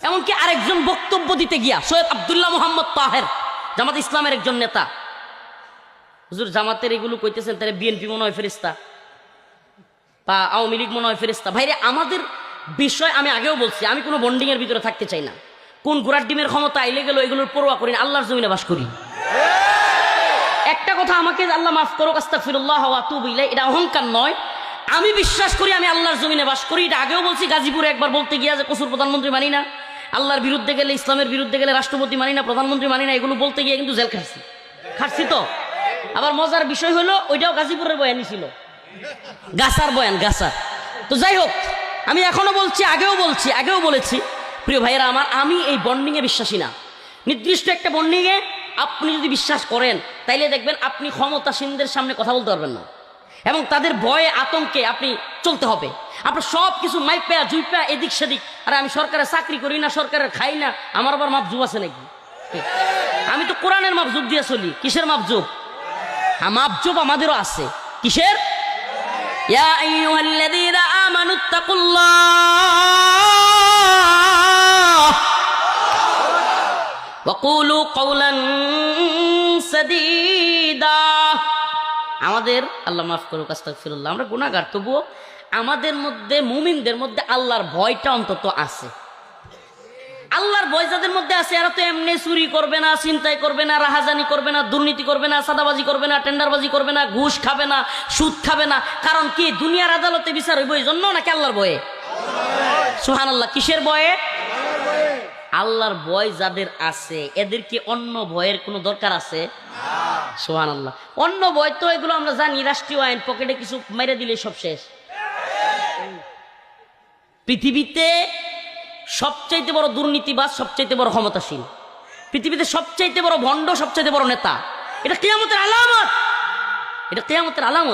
এমনকি আরেকজন বক্তব্য দিতে গিয়া সৈয়দ আব্দুল্লাহ মোহাম্মদ তাহের, জামাত ইসলামের একজন নেতা, হুজুর জামাতের এগুলো কইতেছেন তাহলে বিএনপি মনে হয় ফেরেশতা বা আওয়ামী লীগ মনে হয় ফেরেশতা। ভাইরে, আমাদের বিষয় আমি আগেও বলছি, আমি কোনো বন্ডিং এর ভিতরে থাকতে চাই না। কোন ঘোড়ার ডিমের ক্ষমতা আইলে গেল এগুলোর পরোয়া করি না, আল্লাহর জমিনে বাস করি। একটা কথা আমাকে আল্লাহ মাফ করো, আস্তাগফিরুল্লাহ ওয়া আতুবু ইলাইহি, এটা অহংকার নয়। আমি বিশ্বাস করি আমি আল্লাহর জমিনে বাস করি। এটা আগেও বলছি, গাজীপুরে একবার বলতে গিয়া যে কসুর প্রধানমন্ত্রী মানি না, আল্লাহর বিরুদ্ধে গেলে, ইসলামের বিরুদ্ধে গেলে রাষ্ট্রপতি মানি না, প্রধানমন্ত্রী মানি না, এগুলো বলতে গিয়ে কিন্তু জেল খাটছি তো। আবার মজার বিষয় হলো ওইটাও গাজীপুরের বয়ানই ছিল, গাছার বয়ান, গাছার। তো যাই হোক, আমি এখনো বলছি, আগেও বলেছি, প্রিয় ভাইয়েরা আমার, আমি এই বন্ডিংয়ে বিশ্বাসী না। নির্দিষ্ট একটা বন্ডিংয়ে আপনি যদি বিশ্বাস করেন তাইলে দেখবেন আপনি ক্ষমতাসীনদের সামনে কথা বলতে পারবেন না, এবং তাদের ভয়ে আতঙ্কে আপনি চলতে হবে। আপনার সব কিছু মাইপা জুইপা এদিক সেদিক, আরে আমি সরকারের চাকরি করি না, সরকারের খাই না, আমার আবার মাপজুব আছে নাকি? আমি তো কোরআনের মাপজুব দিয়ে চলি। কিসের মাপজুব? মাপজুব আমাদেরও আছে। কিসের? ইয়া আইয়ুহাল্লাযীনা আমানুত্তাকুল্লাহ ওয়া কুলু কওলান সাদীদা। আমাদের, আল্লাহ মাফ করুক, আস্তাগফিরুল্লাহ, আমরা গুনাহগার, তবুও আমাদের মধ্যে, মুমিনদের মধ্যে আল্লাহর ভয়টা অন্তত আছে। আল্লাহর ভয় যাদের মধ্যে আছে, এরা তো এমনি চুরি করবে না, চিন্তাই করবে না, রাহাজানি করবে না, দুর্নীতি করবে না, সাদাবাজি করবে না, টেন্ডারবাজি করবে না, ঘুষ খাবে না, সুদ খাবে না। কারণ কি? দুনিয়ার আদালতে বিচার হইব এই জন্য, নাকি আল্লাহর ভয়ে? সুবহানাল্লাহ। কিসের ভয়ে? আল্লাহর ভয় যাদের আছে, এদের কি অন্য ভয়ের কোনো দরকার আছে? সুবহানাল্লাহ। অন্য ভয় তো এগুলো আমরা জানি, রাষ্ট্রীয় আইন, পকেটে কিছু মেরে দিলে সব শেষ। পৃথিবীতে সবচাইতে বড় দুর্নীতিবাজ, সবচাইতে বড় ক্ষমতাসীন, পৃথিবীতে সবচাইতে বড় ভণ্ড, সবচাইতে বড় নেতা, এটা কিয়ামতের আলামত, এটা কিয়ামতের আলামত।